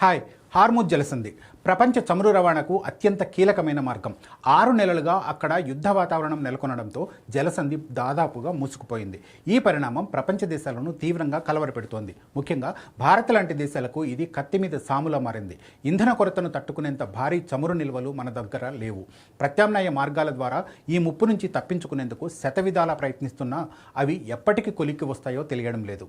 Hi. Hormuz జలసంధి ప్రపంచ చమురు రవాణాకు అత్యంత కీలకమైన మార్గం. 6 నెలలుగా అక్కడ యుద్ధ వాతావరణం నెలకొనడంతో జలసంధి దాదాపుగా మూసుకుపోయింది. ఈ పరిణామం ప్రపంచ దేశాలను తీవ్రంగా కలవరపెడుతోంది. ముఖ్యంగా భారత్ లాంటి దేశాలకు ఇది కత్తి మీద సాములా మారింది. ఇంధన కొరతను తట్టుకునేంత భారీ చమురు నిల్వలు మన దగ్గర లేవు. ప్రత్యామ్నాయ మార్గాల ద్వారా ఈ ముప్పు నుంచి తప్పించుకునేందుకు శతవిధాలా ప్రయత్నిస్తున్నా అవి ఎప్పటికి కొలిక్కి వస్తాయో తెలియడం లేదు.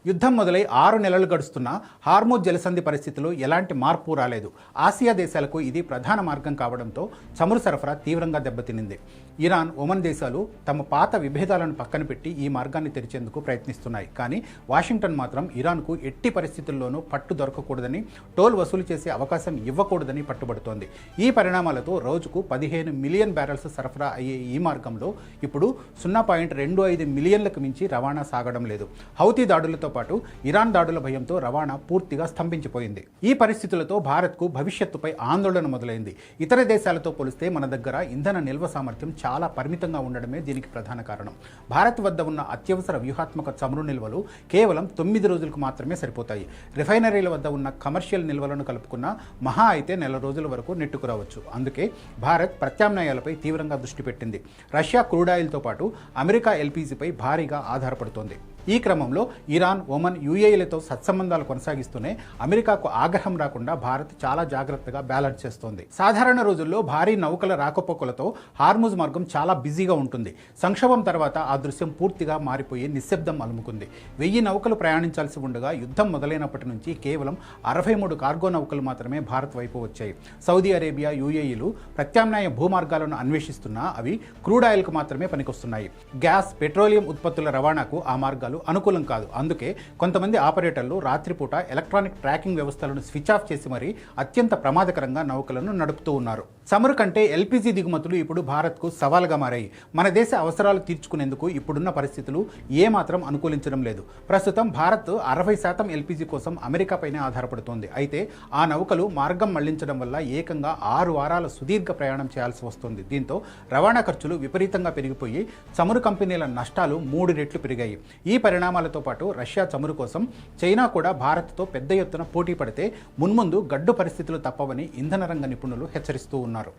యుద్ధం మొదలై 6 నెలలు గడుస్తున్నా హార్ముజ్ జలసంధి పరిస్థితిలో ఎలాంటి మార్పు రాలేదు. ఆసియా దేశాలకు ఇది ప్రధాన మార్గం కావడంతో చమురు సరఫరా తీవ్రంగా దెబ్బతినింది. ఇరాన్, ఒమన్ దేశాలు తమ పాత విభేదాలను పక్కన పెట్టి ఈ మార్గాన్ని తెరిచేందుకు ప్రయత్నిస్తున్నాయి. కానీ వాషింగ్టన్ మాత్రం ఇరాన్కు ఎట్టి పరిస్థితుల్లోనూ పట్టు దొరకకూడదని, టోల్ వసూలు చేసే అవకాశం ఇవ్వకూడదని పట్టుబడుతోంది. ఈ పరిణామాలతో రోజుకు 15 మిలియన్ బ్యారెల్స్ సరఫరా అయ్యే ఈ మార్గంలో ఇప్పుడు 0.25 మిలియన్లకు మించి రవాణా సాగడం లేదు. హౌతీ దాడులతో పాటు ఇరాన్ దాడుల భయంతో రవాణా పూర్తిగా స్తంభించిపోయింది. ఈ పరిస్థితులతో భారత్కు భవిష్యత్తుపై ఆందోళన మొదలైంది. ఇతర దేశాలతో పోలిస్తే మన దగ్గర ఇంధన నిల్వ సామర్థ్యం చాలా పరిమితంగా ఉండడమే దీనికి ప్రధాన కారణం. భారత్ వద్ద ఉన్న అత్యవసర వ్యూహాత్మక చమురు నిల్వలు కేవలం 9 రోజులకు మాత్రమే సరిపోతాయి. రిఫైనరీల వద్ద ఉన్న కమర్షియల్ నిల్వలను కలుపుకున్న మహా అయితే నెల రోజుల వరకు నెట్టుకురావచ్చు. అందుకే భారత్ ప్రత్యామ్నాయాలపై తీవ్రంగా దృష్టి పెట్టింది. రష్యా క్రూడాయిల్తో పాటు అమెరికా ఎల్పీజీపై భారీగా ఆధారపడుతోంది. ఈ క్రమంలో ఇరాన్, ఒమన్, యుఏఈలతో సత్సంబంధాలు కొనసాగిస్తూనే అమెరికాకు ఆగ్రహం రాకుండా భారత్ చాలా జాగ్రత్తగా బ్యాలెన్స్ చేస్తోంది. సాధారణ రోజుల్లో భారీ నౌకల రాకపోకలతో హార్ముజ్ మార్గం చాలా బిజీగా ఉంటుంది. సంక్షోభం తర్వాత ఆ దృశ్యం పూర్తిగా మారిపోయి నిశ్శబ్దం అలుముకుంది. 1000 నౌకలు ప్రయాణించాల్సి ఉండగా యుద్ధం మొదలైనప్పటి నుంచి కేవలం 63 కార్గో నౌకలు మాత్రమే భారత్ వైపు వచ్చాయి. సౌదీ అరేబియా, యుఏఈలు ప్రత్యామ్నాయ భూమార్గాలను అన్వేషిస్తున్నా అవి క్రూడ్ ఆయిల్కు మాత్రమే పనికొస్తున్నాయి. గ్యాస్, పెట్రోలియం ఉత్పత్తుల రవాణాకు ఆ మార్గాలు అనుకూలం కాదు. అందుకే కొంతమంది ఆపరేటర్లు రాత్రిపూట ఎలక్ట్రానిక్ ట్రాకింగ్ వ్యవస్థలను స్విచ్ ఆఫ్ చేసి మరీ అత్యంత ప్రమాదకరంగా నౌకలను నడుపుతూ ఉన్నారు. చమురు కంటే ఎల్పీజీ దిగుమతులు ఇప్పుడు భారత్కు సవాల్గా మారాయి. మన దేశ అవసరాలు తీర్చుకునేందుకు ఇప్పుడున్న పరిస్థితులు ఏమాత్రం అనుకూలించడం లేదు. ప్రస్తుతం భారత్ 60% ఎల్పీజీ కోసం అమెరికాపైనే ఆధారపడుతోంది. అయితే ఆ నౌకలు మార్గం మళ్లించడం వల్ల ఏకంగా 6 వారాల సుదీర్ఘ ప్రయాణం చేయాల్సి వస్తుంది. దీంతో రవాణా ఖర్చులు విపరీతంగా పెరిగిపోయి చమురు కంపెనీల నష్టాలు 3 రెట్లు పెరిగాయి. ఈ పరిణామాలతో పాటు రష్యా చమురు కోసం చైనా కూడా భారత్తో పెద్ద ఎత్తున పోటీ పడితే మున్ముందు గడ్డు పరిస్థితులు తప్పవని ఇంధన రంగ నిపుణులు హెచ్చరిస్తూ ఉన్నారు.